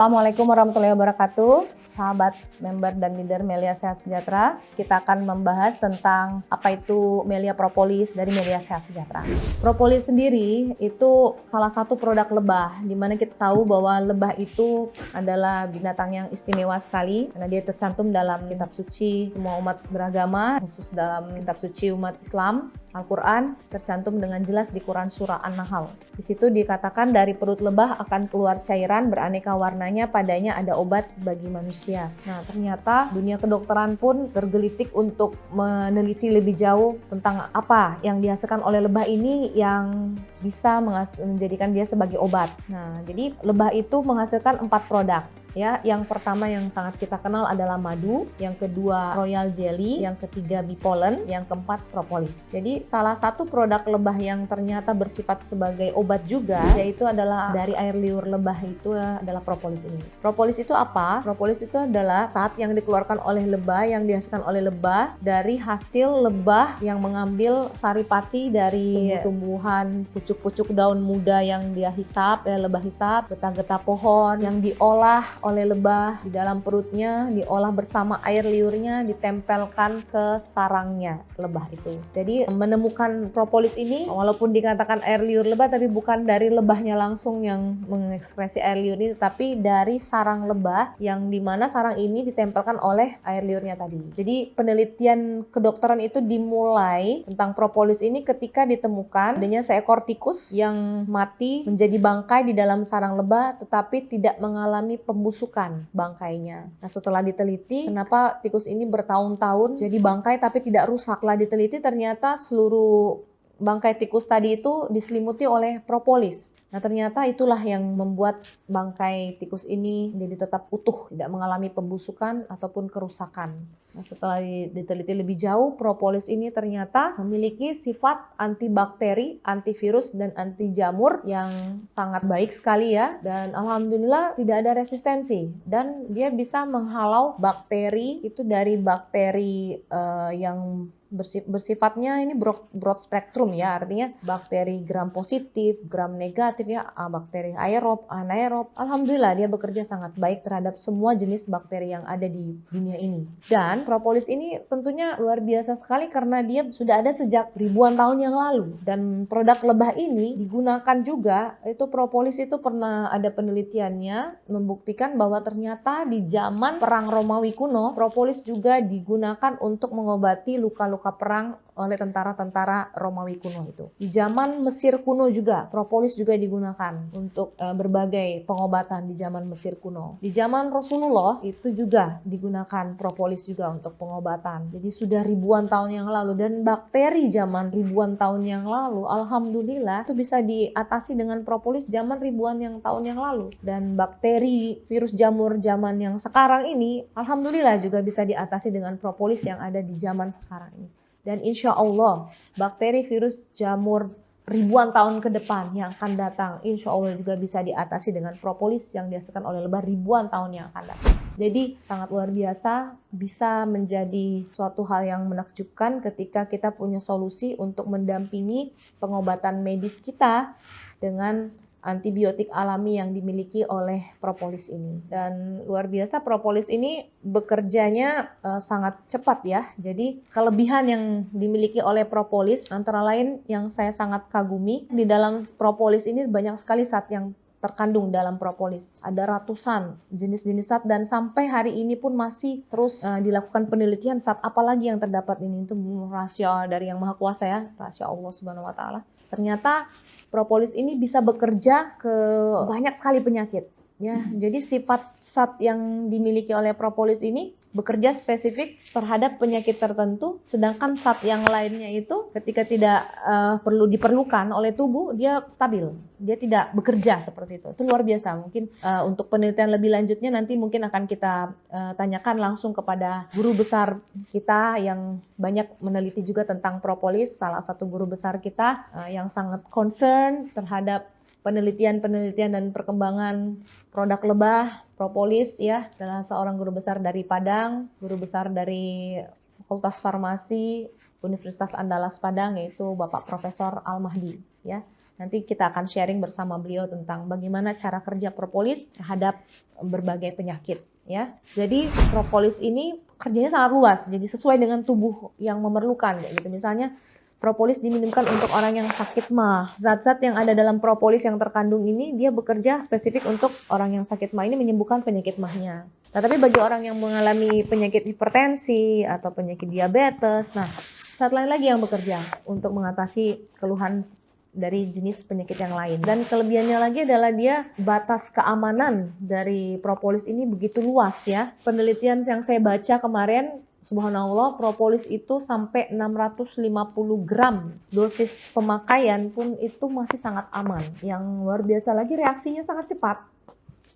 Assalamualaikum warahmatullahi wabarakatuh, sahabat member dan leader Melia Sehat Sejahtera. Kita akan membahas tentang apa itu Melia Propolis dari Melia Sehat Sejahtera. Propolis sendiri itu salah satu produk lebah, di mana kita tahu bahwa lebah itu adalah binatang yang istimewa sekali karena dia tercantum dalam kitab suci semua umat beragama, khusus dalam kitab suci umat Islam. Al-Quran tercantum dengan jelas di Quran Surah An-Nahl. Di situ dikatakan dari perut lebah akan keluar cairan beraneka warnanya, padanya ada obat bagi manusia. Nah, ternyata dunia kedokteran pun tergelitik untuk meneliti lebih jauh tentang apa yang dihasilkan oleh lebah ini yang bisa menjadikan dia sebagai obat. Nah, jadi lebah itu menghasilkan 4 produk. Ya, yang pertama yang sangat kita kenal adalah madu, yang kedua royal jelly, yang ketiga bee pollen, yang keempat propolis. Jadi salah satu produk lebah yang ternyata bersifat sebagai obat juga, yaitu adalah dari air liur lebah, itu adalah propolis ini. Propolis itu apa? Propolis itu adalah zat yang dikeluarkan oleh lebah, yang dihasilkan oleh lebah dari hasil lebah yang mengambil saripati dari tumbuhan, pucuk-pucuk daun muda yang dia hisap, lebah hisap, getah-getah pohon yang diolah oleh lebah di dalam perutnya, diolah bersama air liurnya, ditempelkan ke sarangnya lebah itu. Jadi menemukan propolis ini, walaupun dikatakan air liur lebah, tapi bukan dari lebahnya langsung yang mengekspresi air liur ini, tapi dari sarang lebah yang dimana sarang ini ditempelkan oleh air liurnya tadi. Jadi penelitian kedokteran itu dimulai tentang propolis ini ketika ditemukan adanya seekor tikus yang mati menjadi bangkai di dalam sarang lebah, tetapi tidak mengalami pembusukan bangkainya. Nah, setelah diteliti, kenapa tikus ini bertahun-tahun jadi bangkai tapi tidak rusak? Setelah diteliti, ternyata seluruh bangkai tikus tadi itu diselimuti oleh propolis. Nah, ternyata itulah yang membuat bangkai tikus ini jadi tetap utuh, tidak mengalami pembusukan ataupun kerusakan. Nah, setelah diteliti lebih jauh, propolis ini ternyata memiliki sifat antibakteri, antivirus, dan anti jamur yang sangat baik sekali ya. Dan alhamdulillah tidak ada resistensi. Dan dia bisa menghalau bakteri, itu dari bakteri yang bersifatnya ini broad spectrum ya, artinya bakteri gram positif, gram negatif ya, bakteri aerob, anaerob. Alhamdulillah dia bekerja sangat baik terhadap semua jenis bakteri yang ada di dunia ini. Dan propolis ini tentunya luar biasa sekali karena dia sudah ada sejak ribuan tahun yang lalu. Dan produk lebah ini digunakan juga, itu propolis itu pernah ada penelitiannya membuktikan bahwa ternyata di zaman perang Romawi kuno, propolis juga digunakan untuk mengobati luka-luka perang oleh tentara-tentara Romawi kuno itu. Di zaman Mesir kuno juga, propolis juga digunakan untuk berbagai pengobatan di zaman Mesir kuno. Di zaman Rasulullah itu juga digunakan propolis juga untuk pengobatan. Jadi sudah ribuan tahun yang lalu, dan bakteri zaman ribuan tahun yang lalu, alhamdulillah itu bisa diatasi dengan propolis zaman ribuan tahun yang lalu. Dan bakteri, virus jamur zaman yang sekarang ini, alhamdulillah juga bisa diatasi dengan propolis yang ada di zaman sekarang ini. Dan insya Allah bakteri, virus, jamur ribuan tahun ke depan yang akan datang, insya Allah juga bisa diatasi dengan propolis yang dihasilkan oleh lebah ribuan tahun yang akan datang. Jadi sangat luar biasa, bisa menjadi suatu hal yang menakjubkan ketika kita punya solusi untuk mendampingi pengobatan medis kita dengan antibiotik alami yang dimiliki oleh propolis ini. Dan luar biasa, propolis ini bekerjanya sangat cepat ya. Jadi kelebihan yang dimiliki oleh propolis antara lain yang saya sangat kagumi, di dalam propolis ini banyak sekali zat yang terkandung dalam propolis. Ada ratusan jenis-jenis zat, dan sampai hari ini pun masih terus dilakukan penelitian zat apalagi yang terdapat ini. Itu rahasia dari Yang Maha Kuasa ya, rahasia Allah Subhanahu wa taala. Ternyata propolis ini bisa bekerja ke banyak sekali penyakit ya. Jadi sifat zat yang dimiliki oleh propolis ini bekerja spesifik terhadap penyakit tertentu, sedangkan zat yang lainnya itu ketika tidak diperlukan oleh tubuh, dia stabil, dia tidak bekerja seperti itu. Itu luar biasa. Mungkin untuk penelitian lebih lanjutnya nanti mungkin akan kita tanyakan langsung kepada guru besar kita yang banyak meneliti juga tentang propolis, salah satu guru besar kita yang sangat concern terhadap penelitian dan perkembangan produk lebah, propolis ya, adalah seorang guru besar dari Padang, guru besar dari Fakultas Farmasi Universitas Andalas Padang, yaitu Bapak Profesor Al-Mahdi ya. Nanti kita akan sharing bersama beliau tentang bagaimana cara kerja propolis terhadap berbagai penyakit ya. Jadi propolis ini kerjanya sangat luas, jadi sesuai dengan tubuh yang memerlukan gitu. Misalnya propolis diminumkan untuk orang yang sakit MAH. Zat-zat yang ada dalam propolis yang terkandung ini dia bekerja spesifik untuk orang yang sakit MAH ini menyembuhkan penyakit MAH-nya. Nah, tapi bagi orang yang mengalami penyakit hipertensi atau penyakit diabetes, nah, zat lain lagi yang bekerja untuk mengatasi keluhan dari jenis penyakit yang lain. Dan kelebihannya lagi adalah dia batas keamanan dari propolis ini begitu luas ya. Penelitian yang saya baca kemarin, subhanallah, propolis itu sampai 650 gram dosis pemakaian pun itu masih sangat aman. Yang luar biasa lagi reaksinya sangat cepat.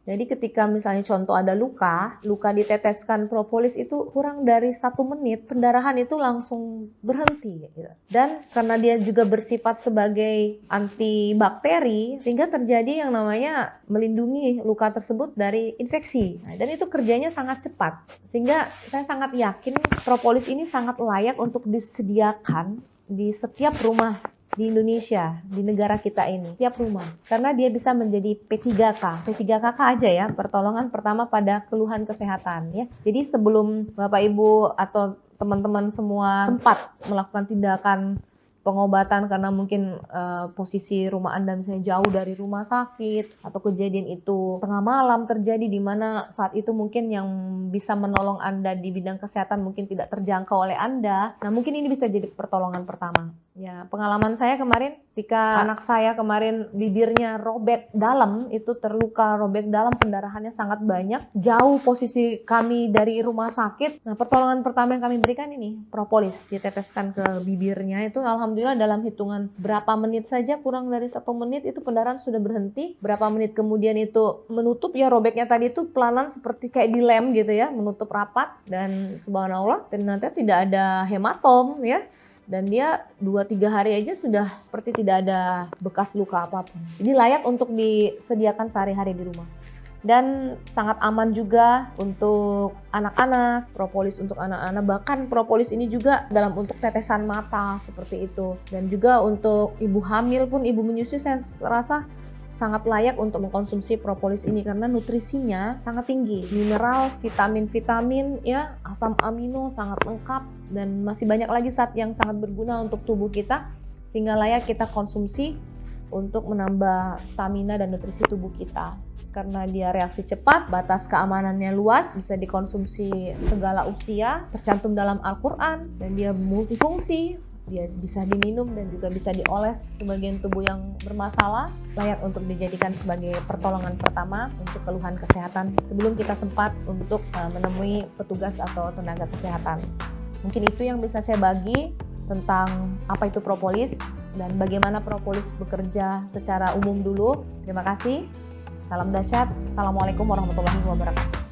Jadi ketika misalnya contoh ada luka diteteskan propolis itu kurang dari 1 menit, pendarahan itu langsung berhenti. Gitu. Dan karena dia juga bersifat sebagai antibakteri, sehingga terjadi yang namanya melindungi luka tersebut dari infeksi. Nah, dan itu kerjanya sangat cepat. Sehingga saya sangat yakin propolis ini sangat layak untuk disediakan di setiap rumah di Indonesia, di negara kita ini, tiap rumah. Karena dia bisa menjadi P3K. P3KK aja ya, pertolongan pertama pada keluhan kesehatan ya. Jadi sebelum Bapak Ibu atau teman-teman semua sempat melakukan tindakan pengobatan karena mungkin posisi rumah Anda misalnya jauh dari rumah sakit atau kejadian itu tengah malam terjadi di mana saat itu mungkin yang bisa menolong Anda di bidang kesehatan mungkin tidak terjangkau oleh Anda. Nah, mungkin ini bisa jadi pertolongan pertama. Ya, pengalaman saya kemarin ketika anak saya kemarin bibirnya robek dalam, itu terluka robek dalam, pendarahannya sangat banyak, jauh posisi kami dari rumah sakit. Nah, pertolongan pertama yang kami berikan ini propolis, diteteskan ke bibirnya. Itu alhamdulillah dalam hitungan berapa menit saja, kurang dari 1 menit itu pendarahan sudah berhenti. Berapa menit kemudian itu menutup ya, robeknya tadi itu pelanan seperti kayak dilem gitu ya, menutup rapat, dan subhanallah ternyata tidak ada hematom ya. Dan dia 2-3 hari aja sudah seperti tidak ada bekas luka apapun. Jadi layak untuk disediakan sehari-hari di rumah. Dan sangat aman juga untuk anak-anak, propolis untuk anak-anak. Bahkan propolis ini juga dalam untuk tetesan mata seperti itu. Dan juga untuk ibu hamil pun, ibu menyusui, saya rasa sangat layak untuk mengkonsumsi propolis ini karena nutrisinya sangat tinggi, mineral, vitamin ya, asam amino sangat lengkap, dan masih banyak lagi zat yang sangat berguna untuk tubuh kita sehingga layak kita konsumsi untuk menambah stamina dan nutrisi tubuh kita. Karena dia reaksi cepat, batas keamanannya luas, bisa dikonsumsi segala usia, tercantum dalam Al-Quran, dan dia multifungsi. Dia bisa diminum dan juga bisa dioles ke bagian tubuh yang bermasalah, layak untuk dijadikan sebagai pertolongan pertama untuk keluhan kesehatan sebelum kita sempat untuk menemui petugas atau tenaga kesehatan. Mungkin itu yang bisa saya bagi tentang apa itu propolis dan bagaimana propolis bekerja secara umum dulu. Terima kasih. Salam dahsyat. Assalamualaikum warahmatullahi wabarakatuh.